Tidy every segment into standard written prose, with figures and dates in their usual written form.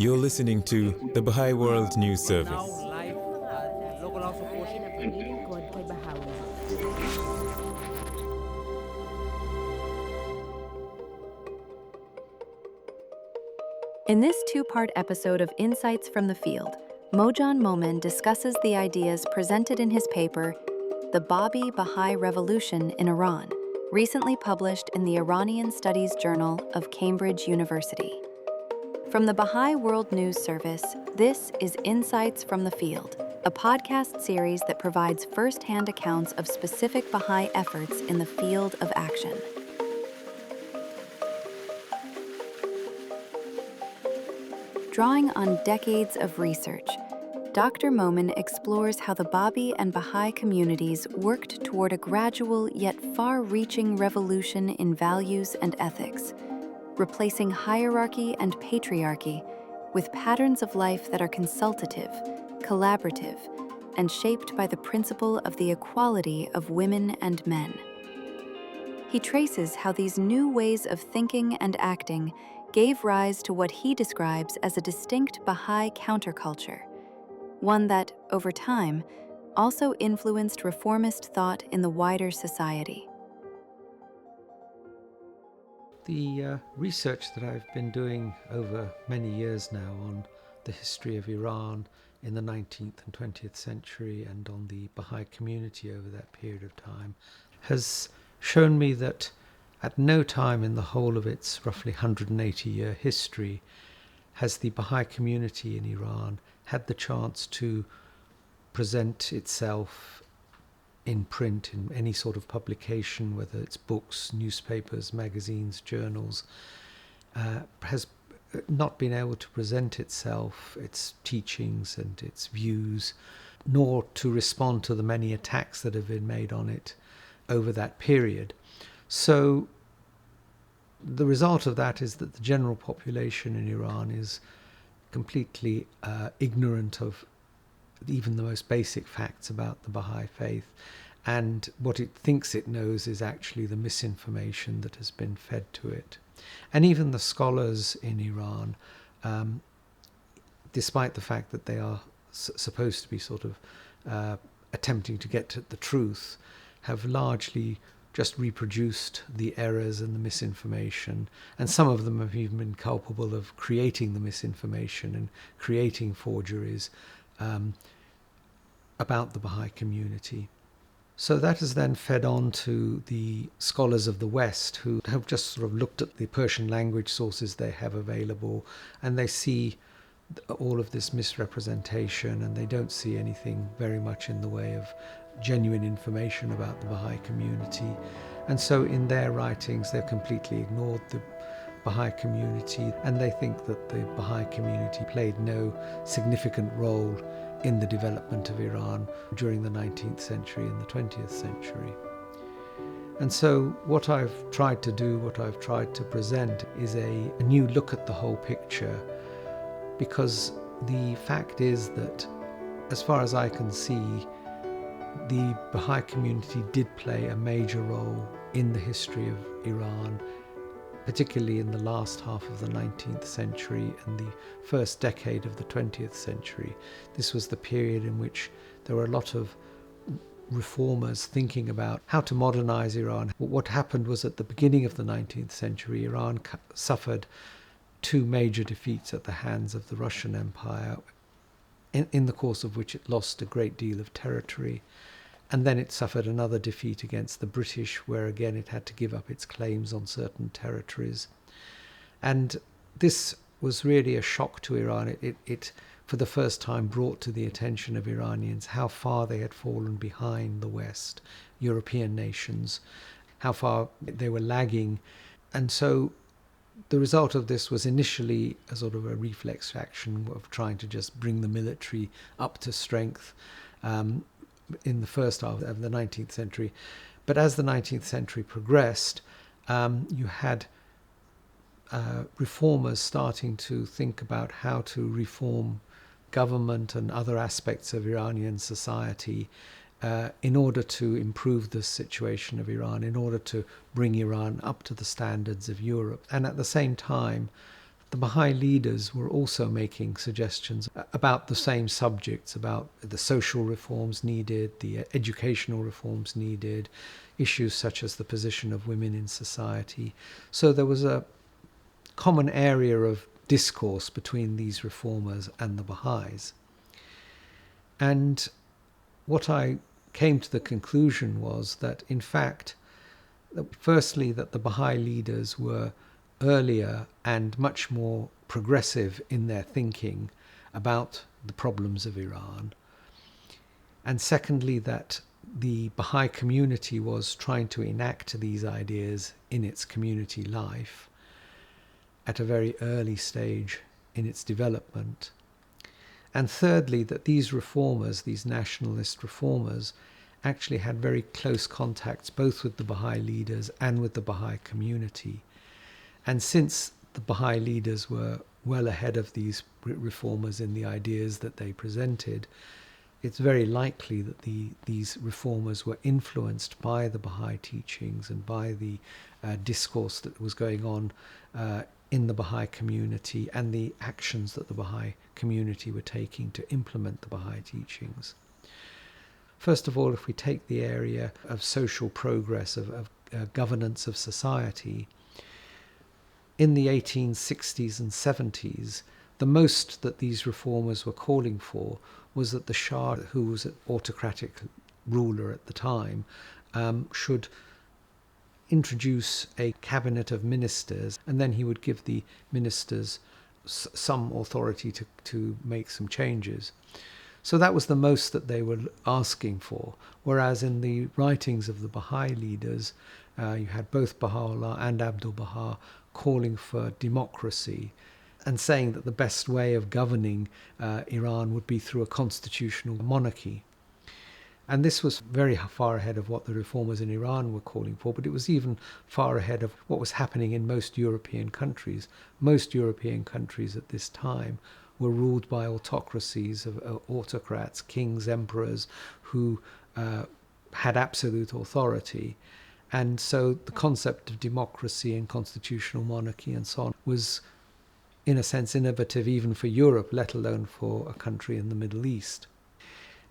You're listening to the Bahai World News Service. Now live local house of worship. Naglilingkod kay Bahawi. In this two-part episode of Insights from the Field, Moojan Momen discusses the ideas presented in his paper, The Bábí-Bahá'í Revolution in Iran, recently published in the Iranian Studies Journal of Cambridge University. From the Bahai World News Service, this is Insights from the Field, a podcast series that provides first-hand accounts of specific Bahai efforts in the field of action. Drawing on decades of research, Dr. Momen explores how the Bábí and Bahai communities worked toward a gradual yet far-reaching revolution in values and ethics, replacing hierarchy and patriarchy with patterns of life that are consultative, collaborative, and shaped by the principle of the equality of women and men. He traces how these new ways of thinking and acting gave rise to what he describes as a distinct Bahai counterculture, one that, over time, also influenced reformist thought in the wider society. The research that I've been doing over many years now on the history of Iran in the 19th and 20th century and on the Bahai community over that period of time has shown me that at no time in the whole of its roughly 180-year history has the Bahai community in Iran had the chance to present itself in print, in any sort of publication, whether it's books, newspapers, magazines, journals, has not been able to present itself, its teachings and its views, nor to respond to the many attacks that have been made on it over that period. So the result of that is that the general population in Iran is completely ignorant of even the most basic facts about the Bahai faith, and what it thinks it knows is actually the misinformation that has been fed to it. And even the scholars in Iran, despite the fact that they are supposed to be sort of attempting to get to the truth, have largely just reproduced the errors and the misinformation, and some of them have even been culpable of creating the misinformation and creating forgeries about the Bahai community. So that has then fed on to the scholars of the West, who have just sort of looked at the Persian language sources they have available, and they see all of this misrepresentation, and they don't see anything very much in the way of genuine information about the Bahai community. And so in their writings they've completely ignored the Bahai community, and they think that the Bahai community played no significant role in the development of Iran during the 19th century and the 20th century. And so what I've tried to do, what I've tried to present, is a new look at the whole picture, because the fact is that, as far as I can see, the Bahai community did play a major role in the history of Iran, particularly in the last half of the 19th century and the first decade of the 20th century. This was the period in which there were a lot of reformers thinking about how to modernize Iran. What happened was, at the beginning of the 19th century, Iran suffered two major defeats at the hands of the Russian Empire, in the course of which it lost a great deal of territory. And then it suffered another defeat against the British, where again it had to give up its claims on certain territories. And this was really a shock to Iran. It for the first time brought to the attention of Iranians how far they had fallen behind the West, European nations, how far they were lagging. And so the result of this was initially a sort of a reflex action of trying to just bring the military up to strength in the first half of the 19th century. But as the 19th century progressed, you had reformers starting to think about how to reform government and other aspects of Iranian society in order to improve the situation of Iran, in order to bring Iran up to the standards of Europe. And at the same time, the Baha'i leaders were also making suggestions about the same subjects, about the social reforms needed, the educational reforms needed, issues such as the position of women in society. So there was a common area of discourse between these reformers and the Baha'is. And what I came to the conclusion was that, in fact, firstly, that the Baha'i leaders were earlier and much more progressive in their thinking about the problems of Iran. And secondly, that the Baha'i community was trying to enact these ideas in its community life at a very early stage in its development. And thirdly, that these reformers, these nationalist reformers, actually had very close contacts both with the Baha'i leaders and with the Baha'i community. And since the Baha'i leaders were well ahead of these reformers in the ideas that they presented, it's very likely that these reformers were influenced by the Baha'i teachings and by the discourse that was going on in the Baha'i community and the actions that the Baha'i community were taking to implement the Baha'i teachings. First of all, if we take the area of social progress, of governance of society, in the 1860s and 70s, the most that these reformers were calling for was that the Shah, who was an autocratic ruler at the time, should introduce a cabinet of ministers, and then he would give the ministers some authority to make some changes. So that was the most that they were asking for, whereas in the writings of the Baha'i leaders, you had both Baha'u'llah and Abdu'l-Baha calling for democracy and saying that the best way of governing Iran would be through a constitutional monarchy. And this was very far ahead of what the reformers in Iran were calling for, but it was even far ahead of what was happening in most European countries. Most European countries at this time were ruled by autocracies of autocrats, kings, emperors, who had absolute authority. And so the concept of democracy and constitutional monarchy and so on was, in a sense, innovative even for Europe, let alone for a country in the Middle East.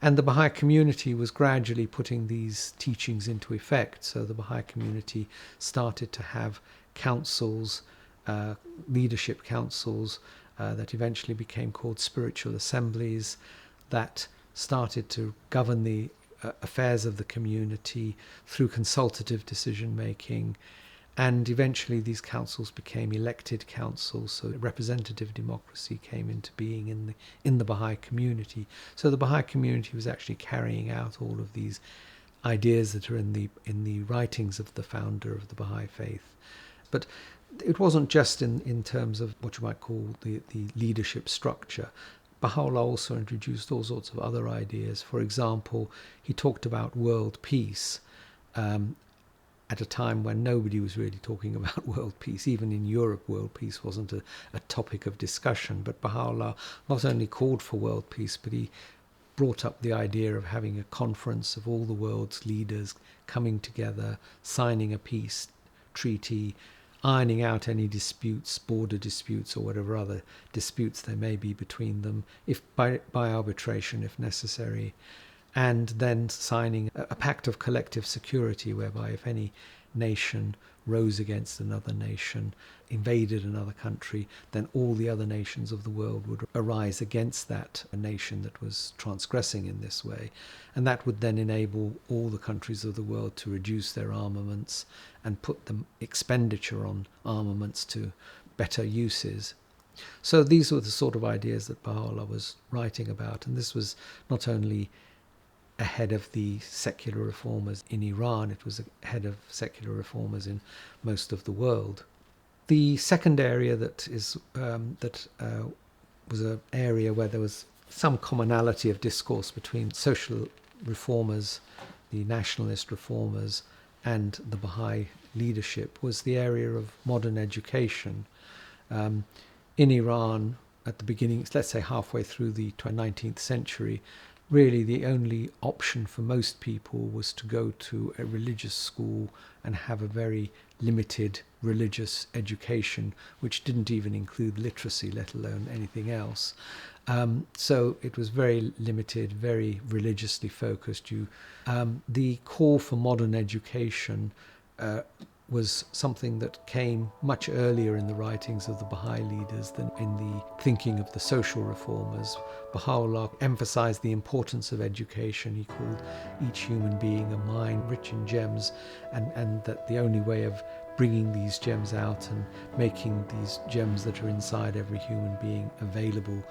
And the Baha'i community was gradually putting these teachings into effect. So the Baha'i community started to have councils, leadership councils, that eventually became called spiritual assemblies, that started to govern the affairs of the community through consultative decision making, and eventually these councils became elected councils, so representative democracy came into being in the Baha'i community. So the Baha'i community was actually carrying out all of these ideas that are in the writings of the founder of the Baha'i faith. But it wasn't just in terms of what you might call the leadership structure. Baha'u'llah also introduced all sorts of other ideas. For example, he talked about world peace at a time when nobody was really talking about world peace. Even in Europe, world peace wasn't a topic of discussion. But Baha'u'llah not only called for world peace, but he brought up the idea of having a conference of all the world's leaders coming together, signing a peace treaty, ironing out any disputes, border disputes or whatever other disputes there may be between them, if by arbitration if necessary, and then signing a pact of collective security whereby if any nation rose against another nation, invaded another country, then all the other nations of the world would arise against that nation that was transgressing in this way. And that would then enable all the countries of the world to reduce their armaments and put the expenditure on armaments to better uses. So these were the sort of ideas that Baha'u'llah was writing about, and this was not only ahead of the secular reformers in Iran, it was ahead of secular reformers in most of the world. The second area that was an area where there was some commonality of discourse between social reformers, the nationalist reformers, and the Baha'i leadership was the area of modern education. In Iran, at the beginning, let's say halfway through the 19th century, really the only option for most people was to go to a religious school and have a very limited religious education, which didn't even include literacy, let alone anything else. So it was very limited, very religiously focused. The call for modern education was something that came much earlier in the writings of the Baha'i leaders than in the thinking of the social reformers. Baha'u'llah emphasized the importance of education. He called each human being a mine rich in gems, and that the only way of bringing these gems out and making these gems that are inside every human being available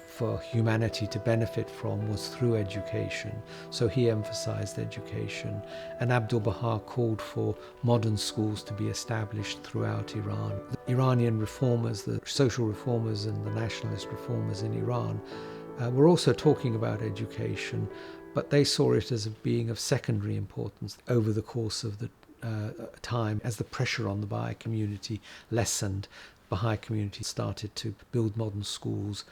for humanity to benefit from was through education. So he emphasized education, and Abdu'l-Baha called for modern schools to be established throughout Iran. The Iranian reformers, the social reformers and the nationalist reformers in Iran were also talking about education, but they saw it as being of secondary importance over the course of the time. As the pressure on the Baha'i community lessened, Baha'i community started to build modern schools.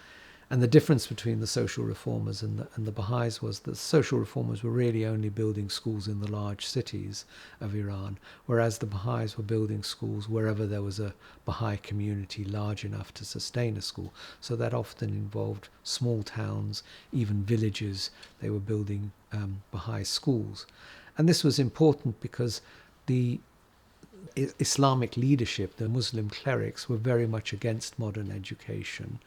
And the difference between the social reformers and the Baha'is was that the social reformers were really only building schools in the large cities of Iran, whereas the Baha'is were building schools wherever there was a Baha'i community large enough to sustain a school. So that often involved small towns, even villages. They were building Baha'i schools. And this was important because the Islamic leadership, the Muslim clerics, were very much against modern education.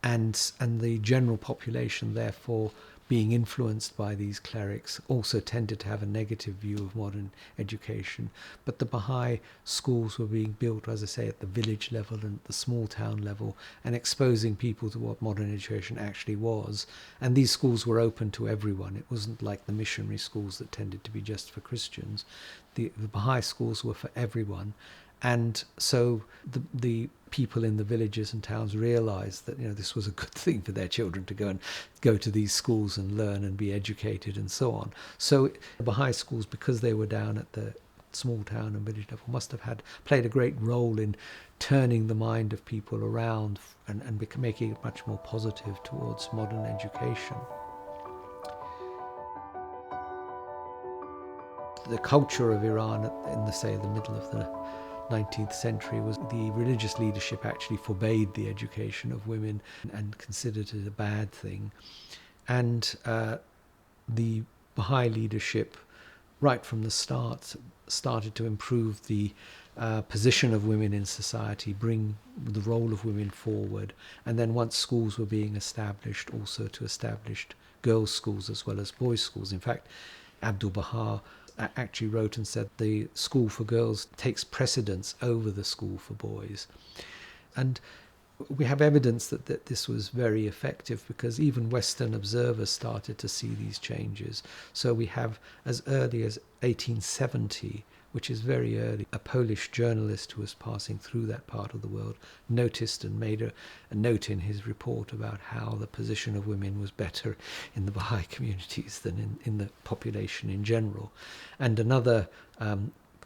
And the general population, therefore, being influenced by these clerics, also tended to have a negative view of modern education. But the Baha'i schools were being built, as I say, at the village level and at the small town level, and exposing people to what modern education actually was. And these schools were open to everyone. It wasn't like the missionary schools that tended to be just for Christians. The Baha'i schools were for everyone. And so the people in the villages and towns realized that, this was a good thing for their children to go to these schools and learn and be educated and so on. So the Baha'i schools, because they were down at the small town and village level, must have played a great role in turning the mind of people around and making it much more positive towards modern education. The culture of Iran in the middle of the 19th century was the religious leadership actually forbade the education of women and considered it a bad thing. And the Baha'i leadership, right from the start, started to improve the position of women in society, bring the role of women forward. And then once schools were being established, also to establish girls' schools as well as boys' schools. In fact, Abdu'l-Baha actually wrote and said the school for girls takes precedence over the school for boys. And we have evidence that this was very effective because even Western observers started to see these changes. So we have, as early as 1870, which is very early, a Polish journalist who was passing through that part of the world noticed and made a note in his report about how the position of women was better in the Baha'i communities than in the population in general. And another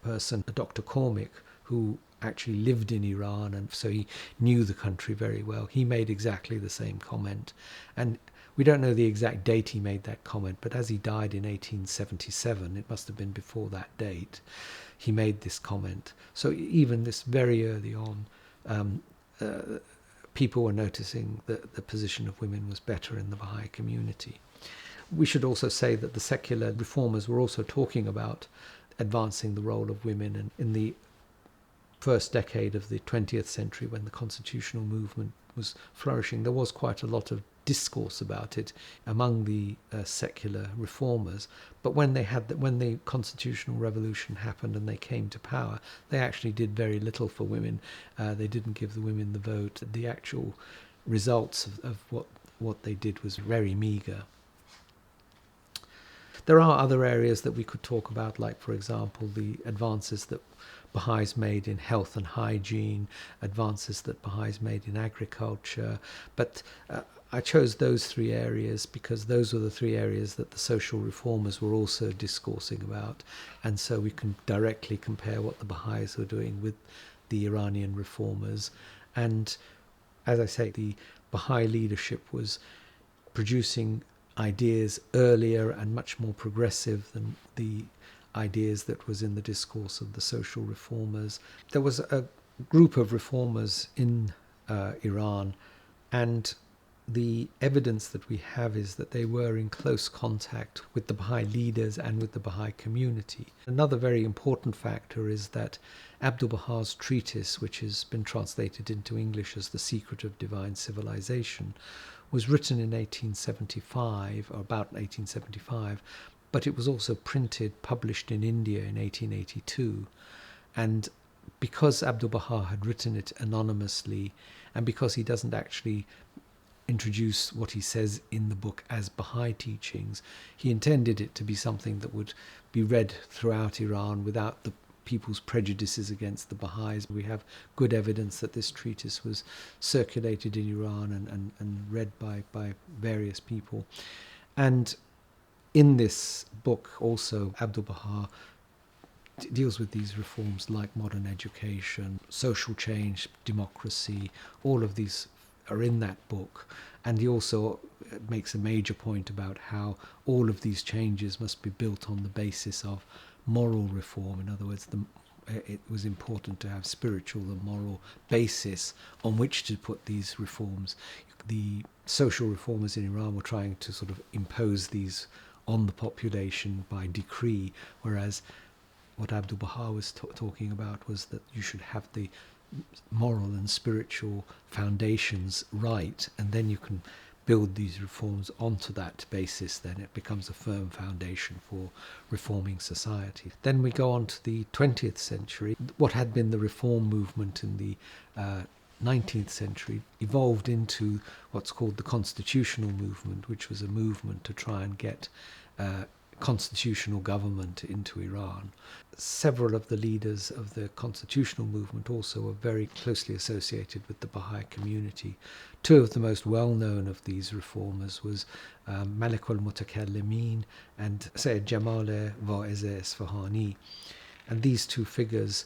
person, Dr. Cormick, who actually lived in Iran, and so he knew the country very well, he made exactly the same comment. And we don't know the exact date he made that comment, but as he died in 1877, it must have been before that date, he made this comment. So even this very early on, people were noticing that the position of women was better in the Baha'i community. We should also say that the secular reformers were also talking about advancing the role of women, and in the first decade of the 20th century, when the constitutional movement was flourishing, there was quite a lot of discourse about it among the secular reformers. But when the constitutional revolution happened and they came to power, they actually did very little for women. They didn't give the women the vote. The actual results of what they did was very meagre. There are other areas that we could talk about, like, for example, the advances that Baha'is made in health and hygiene, advances that Baha'is made in agriculture. But I chose those three areas because those were the three areas that the social reformers were also discoursing about. And so we can directly compare what the Baha'is were doing with the Iranian reformers. And as I say, the Baha'i leadership was producing ideas earlier and much more progressive than the ideas that was in the discourse of the social reformers. There was a group of reformers in Iran, and the evidence that we have is that they were in close contact with the Baha'i leaders and with the Baha'i community. Another very important factor is that Abdu'l-Baha's treatise, which has been translated into English as The Secret of Divine Civilization, was written in 1875, or about 1875, but it was also published in India in 1882. And because Abdu'l-Baha had written it anonymously, and because he doesn't actually introduce what he says in the book as Baha'i teachings, he intended it to be something that would be read throughout Iran without the people's prejudices against the Baha'is. We have good evidence that this treatise was circulated in Iran and read by various people. And in this book also, Abdu'l-Baha deals with these reforms like modern education, social change, democracy. All of these are in that book, and he also makes a major point about how all of these changes must be built on the basis of moral reform. In other words, it was important to have spiritual and moral basis on which to put these reforms. The social reformers in Iran were trying to sort of impose these on the population by decree, whereas what Abdu'l-Baha was talking about was that you should have the moral and spiritual foundations right, and then you can build these reforms onto that basis. Then it becomes a firm foundation for reforming society. Then we go on to the 20th century. What had been the reform movement in the 19th century evolved into what's called the constitutional movement, which was a movement to try and get constitutional government into Iran. Several of the leaders of the constitutional movement also were very closely associated with the Baha'i community. Two of the most well-known of these reformers was Malik al-Mutakallimin and Sayyid Jamal Va'iz Isfahani. And these two figures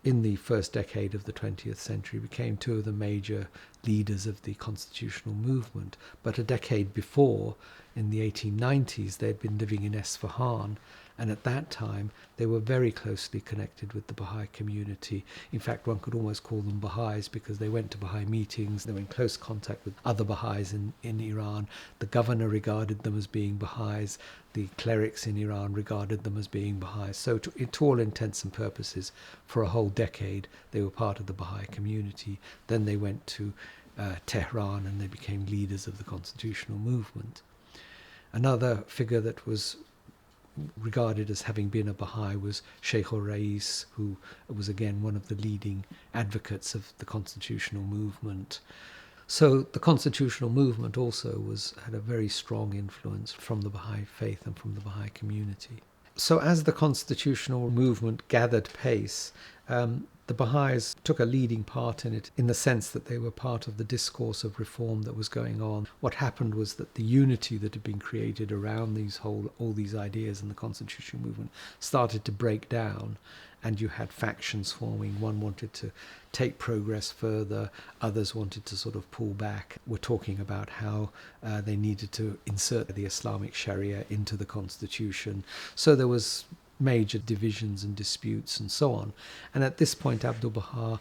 in the first decade of the 20th century became two of the major leaders of the constitutional movement. But a decade before, in the 1890s, they'd been living in Esfahan, and at that time they were very closely connected with the Baha'i community. In fact, one could almost call them Baha'is because they went to Baha'i meetings, they were in close contact with other Baha'is in Iran. The governor regarded them as being Baha'is, the clerics in Iran regarded them as being Baha'is. So to all intents and purposes, for a whole decade, they were part of the Baha'i community. Then they went to Tehran and they became leaders of the constitutional movement. Another figure that was regarded as having been a Baha'i was Sheikh al-Rais, who was again one of the leading advocates of the constitutional movement. So the constitutional movement also had a very strong influence from the Baha'i faith and from the Baha'i community. So as the constitutional movement gathered pace, the Baha'is took a leading part in it, in the sense that they were part of the discourse of reform that was going on. What happened was that the unity that had been created around all these ideas in the constitutional movement started to break down, and you had factions forming. One wanted to take progress further, others wanted to sort of pull back. We're talking about how they needed to insert the Islamic Sharia into the constitution. So there was major divisions and disputes and so on. And at this point, Abdu'l-Baha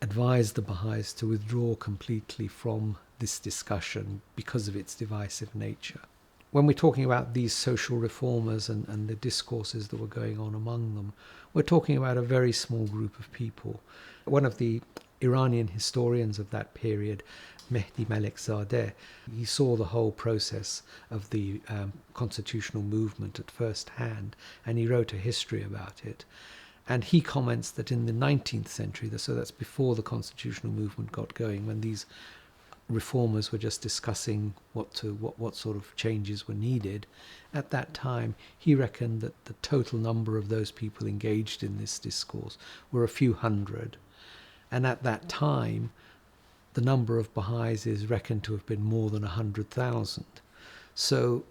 advised the Baha'is to withdraw completely from this discussion because of its divisive nature. When we're talking about these social reformers and the discourses that were going on among them, we're talking about a very small group of people. One of the Iranian historians of that period, Mehdi Malikzadeh, he saw the whole process of the constitutional movement at first hand, and he wrote a history about it. And he comments that in the 19th century, so that's before the constitutional movement got going, when these reformers were just discussing what sort of changes were needed, at that time he reckoned that the total number of those people engaged in this discourse were a few hundred. And at that time, the number of Baha'is is reckoned to have been more than 100,000. So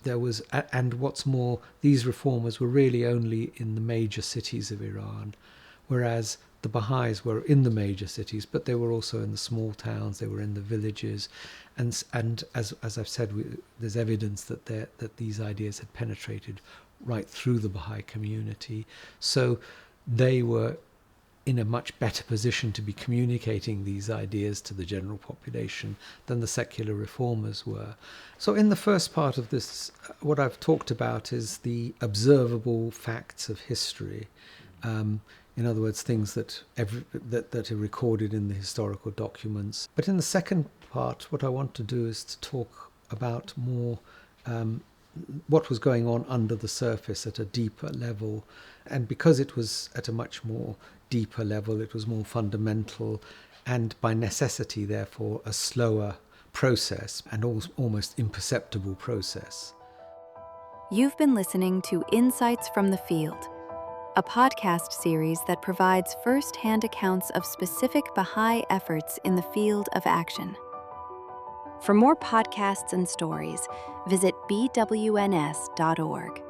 there was, and what's more, these reformers were really only in the major cities of Iran, whereas the Baha'is were in the major cities, but they were also in the small towns, they were in the villages. And as I've said, there's evidence that these ideas had penetrated right through the Baha'i community. So they were in a much better position to be communicating these ideas to the general population than the secular reformers were. So in the first part of this, what I've talked about is the observable facts of history. In other words, things that are recorded in the historical documents. But in the second part, what I want to do is to talk about more what was going on under the surface at a deeper level. And because it was at a much more deeper level, it was more fundamental and by necessity, therefore, a slower process and almost imperceptible process. You've been listening to Insights from the Field, a podcast series that provides first-hand accounts of specific Baha'i efforts in the field of action. For more podcasts and stories, visit bwns.org.